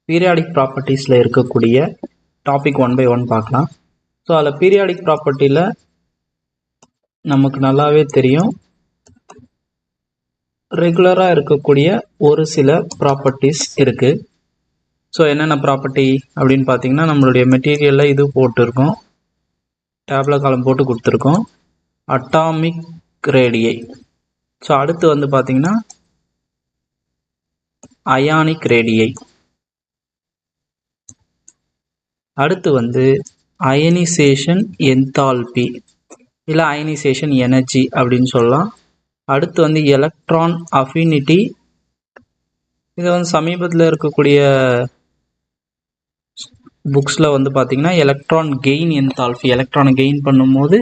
Periodic ப்ராப்பர்ட்டிஸில் இருக்கக்கூடிய topic 1 by 1 பார்க்கலாம். So அதில் பீரியாடிக் ப்ராப்பர்ட்டியில் நமக்கு நல்லாவே தெரியும், ரெகுலராக இருக்கக்கூடிய ஒரு சில ப்ராப்பர்ட்டிஸ் இருக்குது. ஸோ என்னென்ன ப்ராப்பர்ட்டி அப்படின்னு பார்த்தீங்கன்னா, நம்மளுடைய மெட்டீரியலில் இது போட்டிருக்கோம், டேப்ல காலம் போட்டு கொடுத்துருக்கோம், அட்டாமிக் ரேடியை. ஸோ அடுத்து வந்து பார்த்தீங்கன்னா அயானிக் ரேடியை. அடுத்து வந்து அயனைசேஷன் என்தால்பி இல்லை அயனைசேஷன் எனர்ஜி அப்படின்னு சொல்லலாம். அடுத்து வந்து எலக்ட்ரான் அஃபினிட்டி. இதை வந்து சமீபத்தில் இருக்கக்கூடிய புக்ஸில் வந்து பார்த்தீங்கன்னா எலக்ட்ரான் கெயின் என்தால்பி, எலக்ட்ரானை கெயின் பண்ணும்போது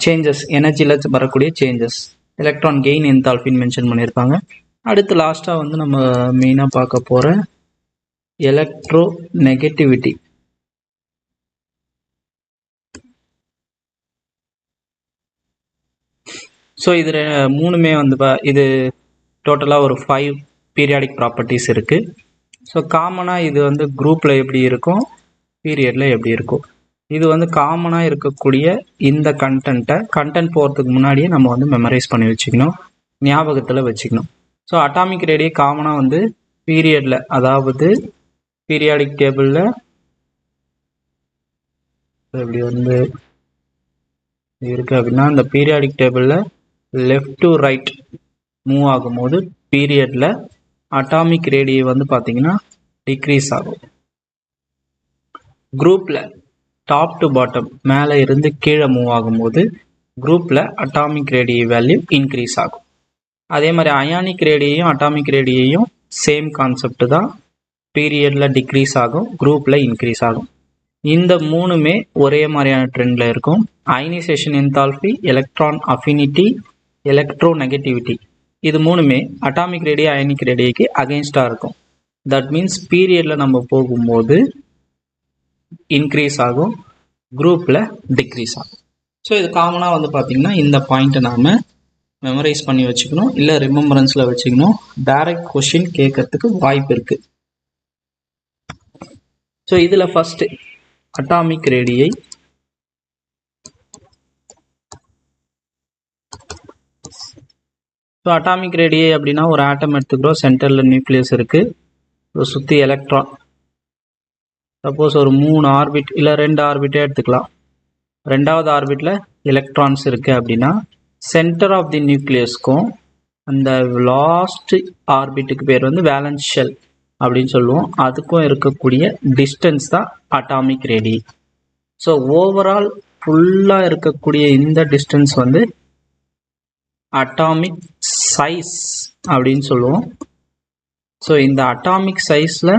சேஞ்சஸ், எனர்ஜியில் வரக்கூடிய சேஞ்சஸ், எலக்ட்ரான் கெயின் என்தால்பின்னு மென்ஷன் பண்ணியிருப்பாங்க. அடுத்து லாஸ்ட்டாக வந்து நம்ம மெயினாக பார்க்க போகிற எலக்ட்ரோ நெகட்டிவிட்டி. ஸோ இது மூணுமே வந்து இது டோட்டலாக ஒரு 5 பீரியாடிக் ப்ராப்பர்ட்டிஸ் இருக்குது. ஸோ காமனாக இது வந்து குரூப்பில் எப்படி இருக்கும், பீரியடில் எப்படி இருக்கும். இது வந்து காமனாக இருக்கக்கூடிய இந்த கண்டென்ட் போகிறதுக்கு முன்னாடியே நம்ம வந்து மெமரைஸ் பண்ணி வச்சுக்கணும், ஞாபகத்தில் வச்சுக்கணும். ஸோ அட்டாமிக் ரேடியை காமனாக வந்து பீரியடில், அதாவது பீரியாடிக் டேபிளில் இப்படி வந்து இருக்குது அப்படின்னா, அந்த பீரியாடிக் டேபிளில் லெஃப்ட் டு ரைட் மூவ் ஆகும்போது பீரியடில் அட்டாமிக் ரேடியை வந்து பார்த்தீங்கன்னா டிக்ரீஸ் ஆகும். குரூப்பில் டாப் டு பாட்டம், மேலே இருந்து கீழே மூவ் ஆகும்போது குரூப்பில் அட்டாமிக் ரேடியை வேல்யூ இன்க்ரீஸ் ஆகும். அதே மாதிரி அயானிக் ரேடியையும் அட்டாமிக் ரேடியையும் சேம் கான்செப்ட் தான், பீரியடில் டிக்ரீஸ் ஆகும், குரூப்பில் இன்க்ரீஸ் ஆகும். இந்த மூணுமே ஒரே மாதிரியான ட்ரெண்டில் இருக்கும். Ionisation enthalpy, electron affinity, electro negativity, இது மூணுமே அட்டாமிக் ரேடியை அயானிக் ரேடியைக்கு அகெயின்ஸ்டாக இருக்கும். தட் மீன்ஸ் பீரியடில் நம்ம போகும்போது இன்க்ரீஸ் ஆகும், குரூப்பில் டிக்ரீஸ் ஆகும். ஸோ இது காமனாக வந்து பார்த்திங்கன்னா இந்த பாயிண்ட்டை நாம் மெமரைஸ் பண்ணி வச்சுக்கணும், இல்லை ரிமெம்பரன்ஸில் வச்சுக்கணும். டைரக்ட் கொஷின் கேட்கறதுக்கு வாய்ப்பு இருக்குது. ஸோ இதில் ஃபஸ்ட்டு அட்டாமிக் ரேடியை. ஸோ அட்டாமிக் ரேடியை அப்படின்னா ஒரு ஆட்டம் எடுத்துக்கிறோம், சென்டரில் நியூக்ளியஸ் இருக்குது, சுற்றி எலக்ட்ரான், சப்போஸ் ஒரு 3 ஆர்பிட் இல்லை 2 ஆர்பிட்டே எடுத்துக்கலாம். 2வது ஆர்பிட்டில் எலக்ட்ரான்ஸ் இருக்குது அப்படின்னா சென்டர் ஆஃப் தி நியூக்ளியஸ்க்கும் அந்த லாஸ்ட் ஆர்பிட்டுக்கு பேர் வந்து வேலன்ஸ் ஷெல் அப்படின்னு சொல்லுவோம், அதுக்கும் இருக்கக்கூடிய டிஸ்டன்ஸ் தான் அட்டாமிக் ரேடியை. ஸோ ஓவரால் ஃபுல்லாக இருக்கக்கூடிய இந்த டிஸ்டன்ஸ் வந்து அட்டாமிக் சைஸ் அப்படின்னு சொல்லுவோம். ஸோ இந்த அட்டாமிக் சைஸில்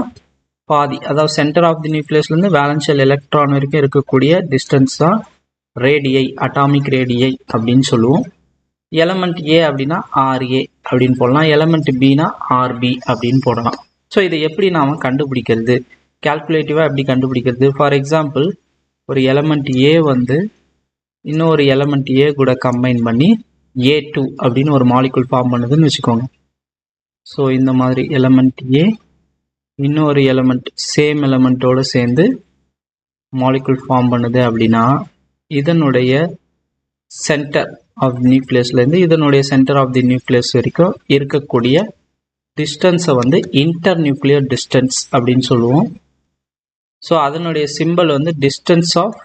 பாதி, அதாவது சென்டர் ஆஃப் தி நியூக்ளியஸ்லேருந்து வேலன்ஸ் ஷெல் எலக்ட்ரான் வரைக்கும் இருக்கக்கூடிய டிஸ்டன்ஸ் தான் ரேடியை, அட்டாமிக் ரேடியை அப்படின்னு சொல்லுவோம். எலமெண்ட் ஏ அப்படின்னா ஆர்ஏ அப்படின்னு போடலாம், எலமெண்ட் பினா ஆர்பி அப்படின்னு போடலாம். ஸோ இதை எப்படி நாம் கண்டுபிடிக்கிறது, கால்குலேட்டிவாக எப்படி கண்டுபிடிக்கிறது? ஃபார் எக்ஸாம்பிள், ஒரு எலமெண்ட் ஏ வந்து இன்னொரு எலமெண்ட் ஏ கூட கம்பைன் பண்ணி A2 அப்படின்னு ஒரு மாலிகுல் ஃபார்ம் பண்ணுதுன்னு வச்சுக்கோங்க. ஸோ இந்த மாதிரி எலமெண்ட் ஏ இன்னொரு எலமெண்ட் சேம் எலமெண்ட்டோடு சேர்ந்து மாலிகுல் ஃபார்ம் பண்ணுது அப்படின்னா, இதனுடைய சென்டர் ஆஃப் நியூக்ளியஸ்லேருந்து இதனுடைய சென்டர் ஆஃப் தி நியூக்ளியஸ் வரைக்கும் இருக்கக்கூடிய டிஸ்டன்ஸை வந்து இன்டர் நியூக்ளியர் டிஸ்டன்ஸ் அப்படின்னு சொல்லுவோம். ஸோ அதனுடைய சிம்பிள் வந்து distance of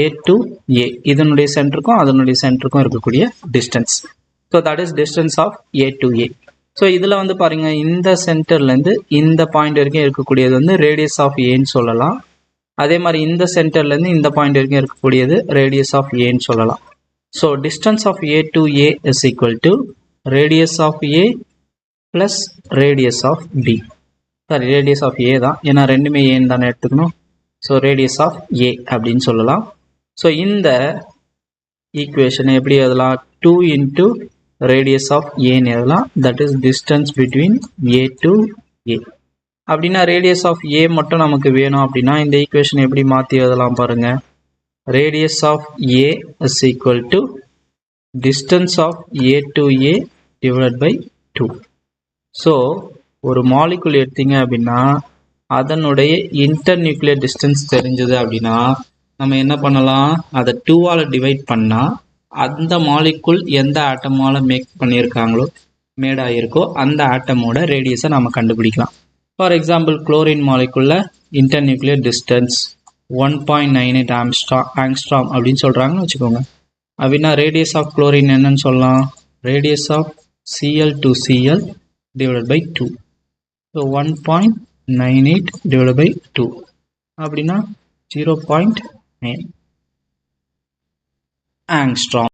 A to A, இதனுடைய சென்டருக்கும் அதனுடைய சென்டருக்கும் இருக்கக்கூடிய distance. So that is distance of A to A. So இதில் வந்து பாருங்கள், இந்த சென்டர்லேருந்து இந்த பாயிண்ட் வரைக்கும் இருக்கக்கூடியது வந்து ரேடியஸ் ஆஃப் ஏன்னு சொல்லலாம். அதே மாதிரி இந்த சென்டர்லேருந்து இந்த பாயிண்ட் வரைக்கும் இருக்கக்கூடியது ரேடியஸ் ஆஃப் ஏன்னு சொல்லலாம். So distance of A to A is equal to radius of A plus radius of B. Sorry, radius of A தான், ஏன்னா ரெண்டுமே ஏன்னு தானே எடுத்துக்கணும். ஸோ ரேடியஸ் ஆஃப் ஏ அப்படின்னு சொல்லலாம். ஸோ இந்த ஈக்குவேஷனை எப்படி எழுதலாம்? 2 இன்ட்டு ரேடியஸ் ஆஃப் ஏன்னு எழுதலாம். That is distance between A to A. அப்படின்னா ரேடியஸ் ஆஃப் ஏ மட்டும் நமக்கு வேணும் அப்படின்னா இந்த ஈக்குவேஷனை எப்படி மாற்றி எழுதலாம் பாருங்கள். Radius of A is equal to distance of A to A divide by 2. So ஒரு மாலிகுல் எடுத்தீங்க அப்படின்னா அதனுடைய இன்டர் நியூக்ளியர் டிஸ்டன்ஸ் தெரிஞ்சது அப்படின்னா நம்ம என்ன பண்ணலாம், அதை 2ஆல் டிவைட் பண்ணால் அந்த மாலிகுல் எந்த ஆட்டமால் மேக் பண்ணியிருக்காங்களோ மேடாயிருக்கோ அந்த ஆட்டமோட ரேடியஸை நம்ம கண்டுபிடிக்கலாம். ஃபார் எக்ஸாம்பிள் குளோரின் மாலிகுலில் இன்டர் நியூக்ளியர் டிஸ்டன்ஸ் 1.98 ஆங்ஸ்ட்ராம் அப்படின்னு சொல்கிறாங்கன்னு வச்சுக்கோங்க. அப்படின்னா ரேடியஸ் ஆஃப் குளோரின் என்னன்னு சொல்லலாம், radius of Cl to Cl divided by 2. So 1.98 divided by 2 அப்படின்னா 0.9 ஆங்ஸ்ட்ராம்.